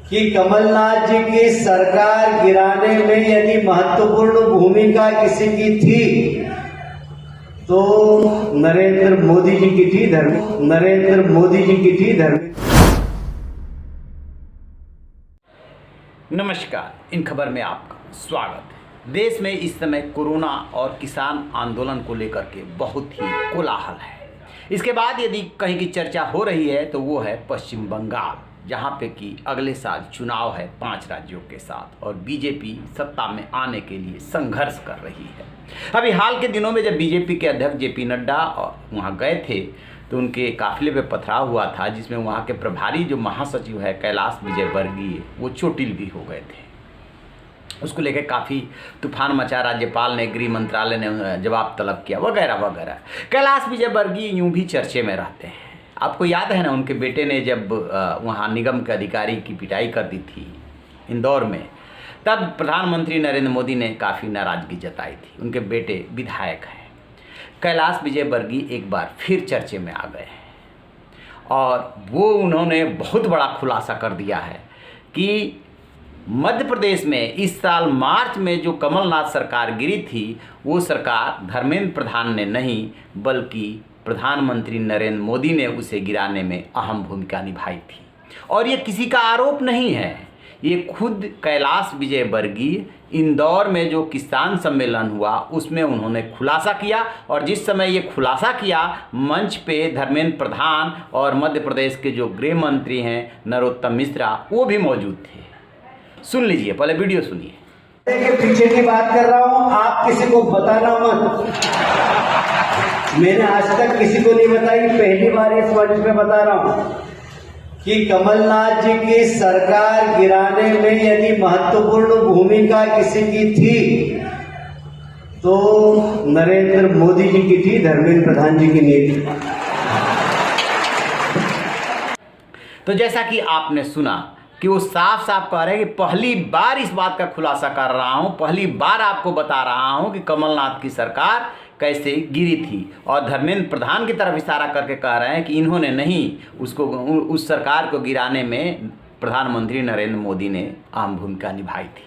कि कमलनाथ जी की सरकार गिराने में यदि महत्वपूर्ण भूमिका किसी की थी तो नरेंद्र मोदी जी की थी। नरेंद्र मोदी जी की थी। नमस्कार, इन खबर में आपका स्वागत है। देश में इस समय कोरोना और किसान आंदोलन को लेकर के बहुत ही कोलाहल है। इसके बाद यदि कहीं की चर्चा हो रही है तो वो है पश्चिम बंगाल, जहां पे कि अगले साल चुनाव है 5 राज्यों के साथ और बीजेपी सत्ता में आने के लिए संघर्ष कर रही है। अभी हाल के दिनों में जब बीजेपी के अध्यक्ष जेपी नड्डा वहाँ गए थे तो उनके काफिले पे पथराव हुआ था, जिसमें वहाँ के प्रभारी जो महासचिव है कैलाश विजयवर्गीय वो चोटिल भी हो गए थे। उसको लेकर काफ़ी तूफान मचा, राज्यपाल ने, गृह मंत्रालय ने जवाब तलब किया वगैरह वगैरह। कैलाश विजयवर्गीय यूं भी चर्चे में रहते हैं। आपको याद है ना, उनके बेटे ने जब वहाँ निगम के अधिकारी की पिटाई कर दी थी इंदौर में, तब प्रधानमंत्री नरेंद्र मोदी ने काफ़ी नाराज़गी जताई थी। उनके बेटे विधायक हैं। कैलाश विजयवर्गीय एक बार फिर चर्चे में आ गए हैं और वो उन्होंने बहुत बड़ा खुलासा कर दिया है कि मध्य प्रदेश में इस साल मार्च में जो कमलनाथ सरकार गिरी थी वो सरकार धर्मेंद्र प्रधान ने नहीं बल्कि प्रधानमंत्री नरेंद्र मोदी ने उसे गिराने में अहम भूमिका निभाई थी। और ये किसी का आरोप नहीं है, ये खुद कैलाश विजयवर्गीय इंदौर में जो किसान सम्मेलन हुआ उसमें उन्होंने खुलासा किया। और जिस समय ये खुलासा किया मंच पे धर्मेंद्र प्रधान और मध्य प्रदेश के जो गृह मंत्री हैं नरोत्तम मिश्रा वो भी मौजूद थे। सुन लीजिए, पहले वीडियो सुनिए। के पीछे की बात कर रहा हूं, आप किसी को बताना मत। मैंने आज तक किसी को नहीं बताई, पहली बार इस मंच पे बता रहा हूं कि कमलनाथ जी की सरकार गिराने में यदि महत्वपूर्ण भूमिका किसी की थी तो नरेंद्र मोदी जी की थी, धर्मेंद्र प्रधान जी की नहीं थी। तो जैसा कि आपने सुना कि वो साफ साफ कह रहे हैं कि पहली बार इस बात का खुलासा कर रहा हूं, पहली बार आपको बता रहा हूं कि कमलनाथ की सरकार कैसे गिरी थी। और धर्मेंद्र प्रधान की तरफ इशारा करके कह रहे हैं कि इन्होंने नहीं, उस सरकार को गिराने में प्रधानमंत्री नरेंद्र मोदी ने अहम भूमिका निभाई थी।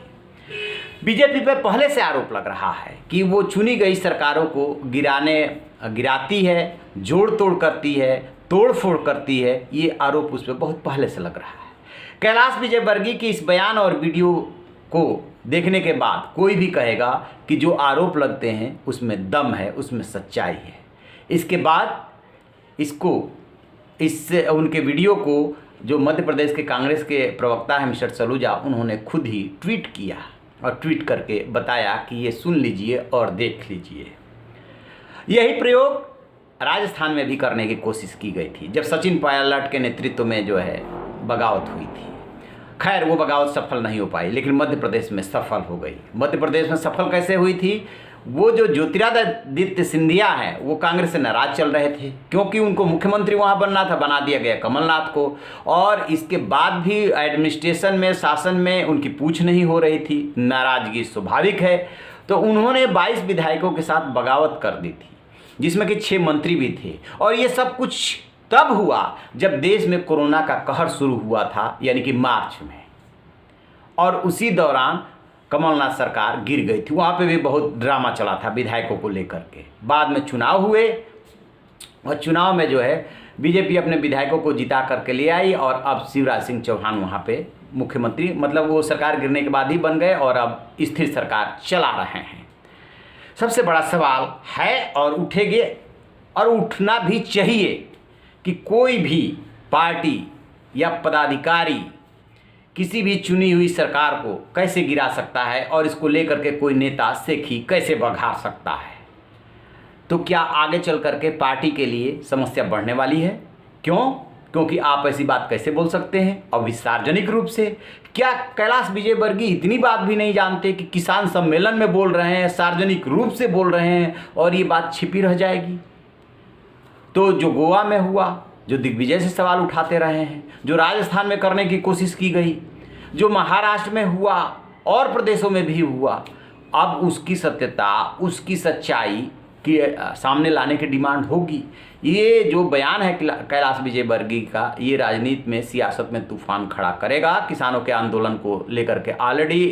बीजेपी पर पहले से आरोप लग रहा है कि वो चुनी गई सरकारों को गिराती है, जोड़ तोड़ करती है, तोड़ फोड़ करती है। ये आरोप उस पर बहुत पहले से लग रहा है। कैलाश विजयवर्गीय की इस बयान और वीडियो को देखने के बाद कोई भी कहेगा कि जो आरोप लगते हैं उसमें दम है, उसमें सच्चाई है। इसके बाद उनके वीडियो को जो मध्य प्रदेश के कांग्रेस के प्रवक्ता हैं मिस्टर सलूजा, उन्होंने खुद ही ट्वीट किया और ट्वीट करके बताया कि ये सुन लीजिए और देख लीजिए। यही प्रयोग राजस्थान में भी करने की कोशिश की गई थी जब सचिन पायलट के नेतृत्व में जो है बगावत हुई थी। खैर वो बगावत सफल नहीं हो पाई, लेकिन मध्य प्रदेश में सफल हो गई। मध्य प्रदेश में सफल कैसे हुई थी? वो जो ज्योतिरादित्य सिंधिया हैं वो कांग्रेस से नाराज चल रहे थे क्योंकि उनको मुख्यमंत्री वहाँ बनना था, बना दिया गया कमलनाथ को। और इसके बाद भी एडमिनिस्ट्रेशन में, शासन में उनकी पूछ नहीं हो रही थी, नाराजगी स्वाभाविक है। तो उन्होंने 22 विधायकों के साथ बगावत कर दी थी जिसमें कि 6 मंत्री भी थे। और ये सब कुछ तब हुआ जब देश में कोरोना का कहर शुरू हुआ था, यानी कि मार्च में। और उसी दौरान कमलनाथ सरकार गिर गई थी। वहाँ पे भी बहुत ड्रामा चला था विधायकों को लेकर के। बाद में चुनाव हुए और चुनाव में जो है बीजेपी अपने विधायकों को जिता करके ले आई और अब शिवराज सिंह चौहान वहाँ पे मुख्यमंत्री, मतलब वो सरकार गिरने के बाद ही बन गए और अब स्थिर सरकार चला रहे हैं। सबसे बड़ा सवाल है और उठेंगे और उठना भी चाहिए कि कोई भी पार्टी या पदाधिकारी किसी भी चुनी हुई सरकार को कैसे गिरा सकता है और इसको लेकर के कोई नेता सेखी कैसे बघार सकता है। तो क्या आगे चल करके पार्टी के लिए समस्या बढ़ने वाली है? क्यों? क्योंकि आप ऐसी बात कैसे बोल सकते हैं और भी सार्वजनिक रूप से? क्या कैलाश विजयवर्गीय इतनी बात भी नहीं जानते कि किसान सम्मेलन में बोल रहे हैं, सार्वजनिक रूप से बोल रहे हैं और ये बात छिपी रह जाएगी? तो जो गोवा में हुआ, जो दिग्विजय से सवाल उठाते रहे हैं, जो राजस्थान में करने की कोशिश की गई, जो महाराष्ट्र में हुआ और प्रदेशों में भी हुआ, अब उसकी सत्यता, उसकी सच्चाई की सामने लाने की डिमांड होगी। ये जो बयान है कैलाश विजयवर्गीय का, ये राजनीति में, सियासत में तूफान खड़ा करेगा। किसानों के आंदोलन को लेकर के ऑलरेडी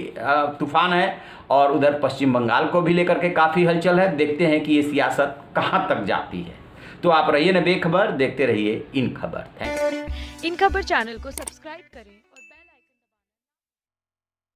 तूफान है और उधर पश्चिम बंगाल को भी लेकर के काफ़ी हलचल है। देखते हैं कि ये सियासत कहाँ तक जाती है। तो आप रहिए न बेखबर, देखते रहिए इन खबर। Thank you. इन खबर चैनल को सब्सक्राइब करें।